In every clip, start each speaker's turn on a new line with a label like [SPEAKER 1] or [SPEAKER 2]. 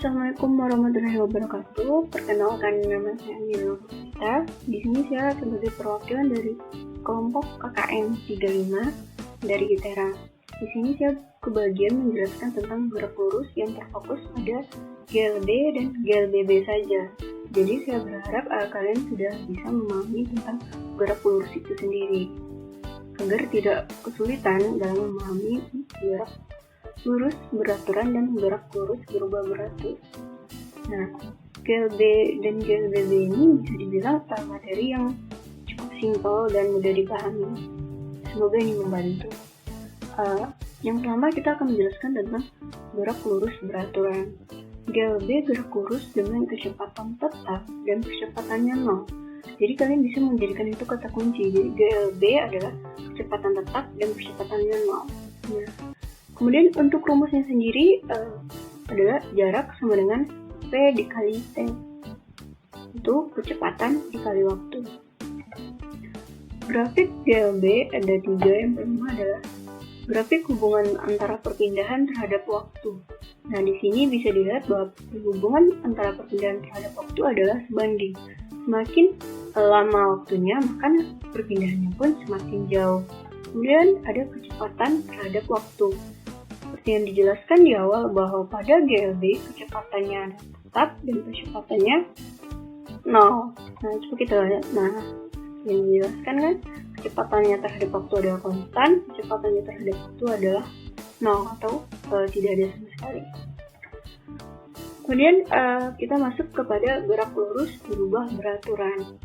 [SPEAKER 1] Assalamualaikum warahmatullahi wabarakatuh. Perkenalkan, nama saya Nilo Puspita. Di sini saya sebagai perwakilan dari kelompok KKN 35 dari ITERA. Di sini saya kebagian menjelaskan tentang gerak lurus yang terfokus pada GLB dan GLBB saja. Jadi saya berharap kalian sudah bisa memahami tentang gerak lurus itu sendiri, agar tidak kesulitan dalam memahami gerak lurus beraturan dan gerak lurus berubah beratur. Nah, GLB dan GLBB ini bisa dibilang materi yang cukup simpel dan mudah dipahami. Semoga ini membantu. Yang pertama kita akan menjelaskan tentang gerak lurus beraturan. GLB gerak lurus dengan kecepatan tetap dan kecepatannya 0. Jadi kalian bisa menjadikan itu kata kunci. Jadi GLB adalah kecepatan tetap dan kecepatannya 0. Nah, kemudian untuk rumusnya sendiri adalah jarak sama dengan V dikali T. Itu kecepatan dikali waktu. Grafik GLB ada 3. Yang pertama adalah grafik hubungan antara perpindahan terhadap waktu. Nah, di sini bisa dilihat bahwa hubungan antara perpindahan terhadap waktu adalah sebanding. Semakin lama waktunya, maka perpindahannya pun semakin jauh. Kemudian ada kecepatan terhadap waktu. Seperti yang dijelaskan di awal bahwa pada GLB kecepatannya tetap dan kecepatannya 0. Nah, coba kita lihat. Nah, yang dijelaskan kan kecepatannya terhadap waktu adalah konstan, kecepatannya terhadap waktu adalah 0 atau tidak ada sama sekali. Kemudian kita masuk kepada gerak lurus berubah beraturan,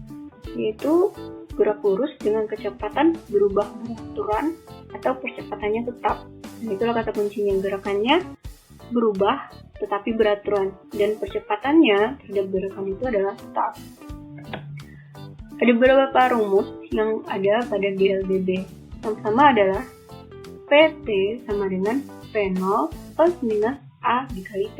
[SPEAKER 1] yaitu gerak lurus dengan kecepatan berubah beraturan atau percepatannya tetap. Nah, itulah kata kuncinya, gerakannya berubah tetapi beraturan dan percepatannya terhadap gerakan itu adalah tetap. Ada beberapa rumus yang ada pada GLBB. Yang pertama adalah PT sama dengan V0 plus minus A dikali T.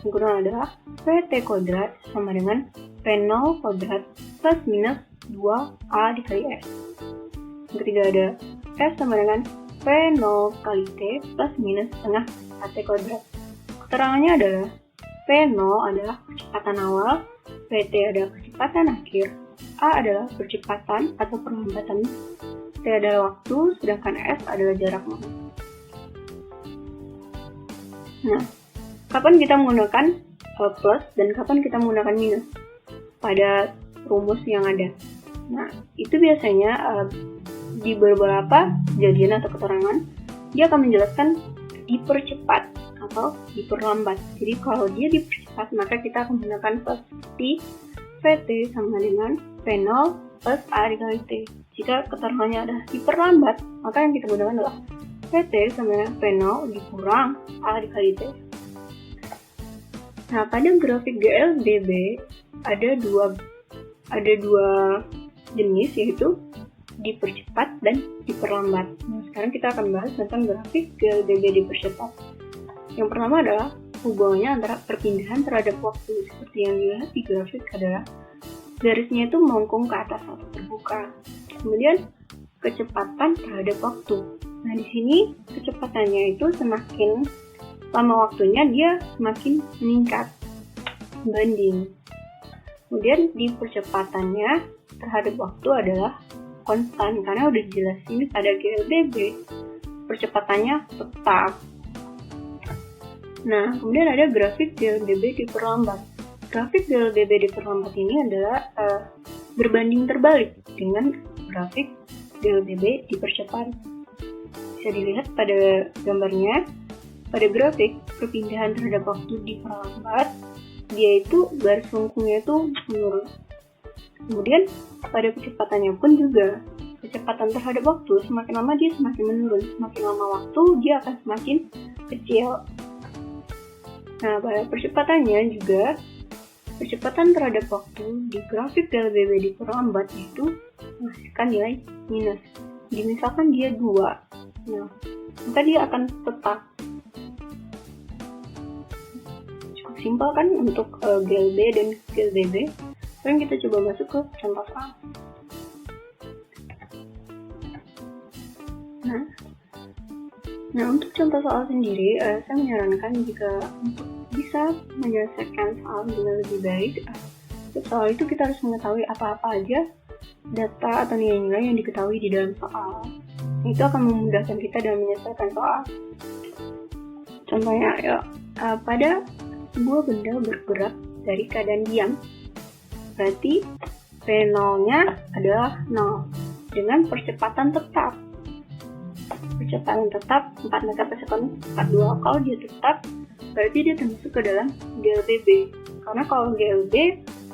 [SPEAKER 1] Yang kedua adalah PT kuadrat sama dengan V0 kuadrat plus minus 2A dikali S. Yang ketiga ada S sama dengan V0 kali T plus minus setengah AT kuadrat. Keterangannya adalah V0 adalah kecepatan awal, PT adalah kecepatan akhir, A adalah percepatan atau perlambatan, T adalah waktu, sedangkan S adalah jarak. Nah, kapan kita menggunakan plus dan kapan kita menggunakan minus pada rumus yang ada? Nah, itu biasanya di beberapa kejadian atau keterangan dia akan menjelaskan dipercepat atau diperlambat. Jadi kalau dia dipercepat maka kita akan menggunakan plus seperti VT sama dengan V0 plus A dikali T. Jika keterangannya adalah diperlambat maka yang kita gunakan adalah VT sama dengan V0 dikurang A dikali T. Nah, pada grafik GLBB ada dua jenis, yaitu dipercepat dan diperlambat. Nah, sekarang kita akan bahas tentang grafik GLBB dipercepat. Yang pertama adalah hubungannya antara perpindahan terhadap waktu. Seperti yang dilihat di grafik adalah garisnya itu melengkung ke atas atau terbuka. Kemudian kecepatan terhadap waktu. Nah, di sini kecepatannya itu semakin lama waktunya dia semakin meningkat banding. Kemudian di percepatannya terhadap waktu adalah konstan karena udah dijelasin pada GLBB percepatannya tetap. Nah, kemudian ada grafik GLBB diperlambat. Grafik GLBB diperlambat ini adalah berbanding terbalik dengan grafik GLBB dipercepat. Bisa dilihat pada gambarnya, pada grafik perpindahan terhadap waktu diperlambat, dia itu garis lengkungnya itu menurun. Kemudian pada kecepatannya pun juga, kecepatan terhadap waktu semakin lama dia semakin menurun, semakin lama waktu dia akan semakin kecil. Nah, pada percepatannya juga, percepatan terhadap waktu di grafik GLBB diperlambat itu menghasilkan nilai minus. Jadi misalkan dia 2, nah, maka dia akan tetap. Cukup simpel kan untuk GLB dan GLBB. Sekarang kita coba masuk ke contoh soal. Nah, untuk contoh soal sendiri, saya menyarankan jika untuk bisa menyelesaikan soal dengan lebih baik, untuk soal itu kita harus mengetahui apa-apa aja data atau nilai-nilai yang diketahui di dalam soal. Itu akan memudahkan kita dalam menyelesaikan soal. Contohnya, pada sebuah benda bergerak dari keadaan diam, berarti V0-nya adalah 0 dengan percepatan tetap. Percepatan tetap 4 meter per sekon 42. Kalau dia tetap, berarti dia termasuk ke dalam GLBB. Karena kalau GLB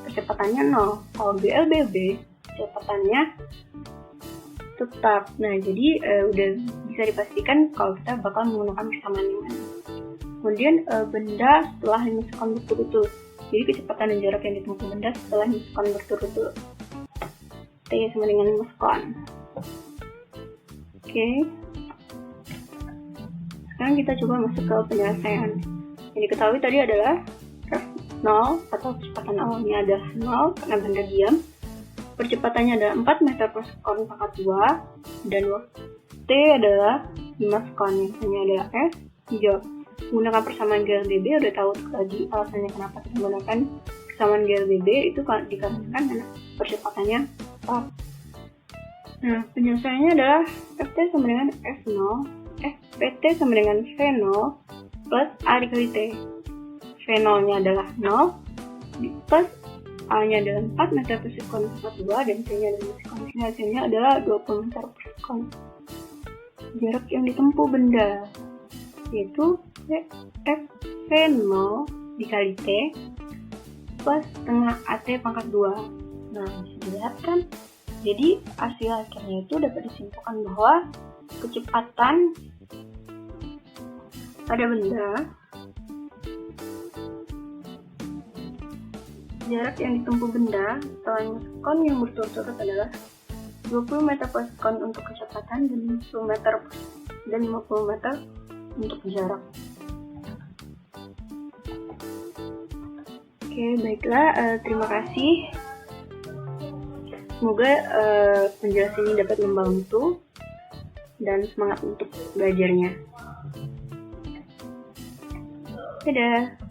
[SPEAKER 1] percepatannya 0, kalau GLBB percepatannya tetap. Nah, jadi udah bisa dipastikan kalau kita bakal menggunakan persamaan yang mana. Kemudian benda setelah 5 sekon berturut-turut. Jadi kecepatan dan jarak yang ditempuh benda setelah 5 sekon berturut-turut. T sama dengan 5 sekon. Oke. Sekarang kita coba masuk ke penyelesaian. Yang diketahui tadi adalah F0 atau kecepatan awalnya adalah 0 karena benda diam. Percepatannya adalah 4 meter per sekon pangkat 2 dan T adalah 5 sekon. Yang adalah F hijau. Menggunakan persamaan GLBB, udah tahu tadi alasannya kenapa kita menggunakan persamaan GLBB itu dikarenakan karena percepatannya tetap. Nah, penyelesaiannya adalah Ft sama dengan F0, Pt sama dengan V0 plus A dikali T. V0-nya adalah 0 plus A-nya adalah 4 meter per sekon pangkat 2 dan T-nya adalah 5 sekon. Hasilnya adalah 20 meter per sekon. Jarak yang ditempuh benda yaitu V0 dikali T plus setengah AT pangkat 2. Nah, bisa dilihat kan? Jadi hasil akhirnya itu dapat disimpulkan bahwa kecepatan pada benda, jarak yang ditempuh benda setelah 5 sekon yang berturut-turut adalah 20 meter per sekon untuk kecepatan dan 50 meter untuk jarak. Oke, baiklah, terima kasih. Semoga penjelasan ini dapat membantu dan semangat untuk belajarnya. Dadah.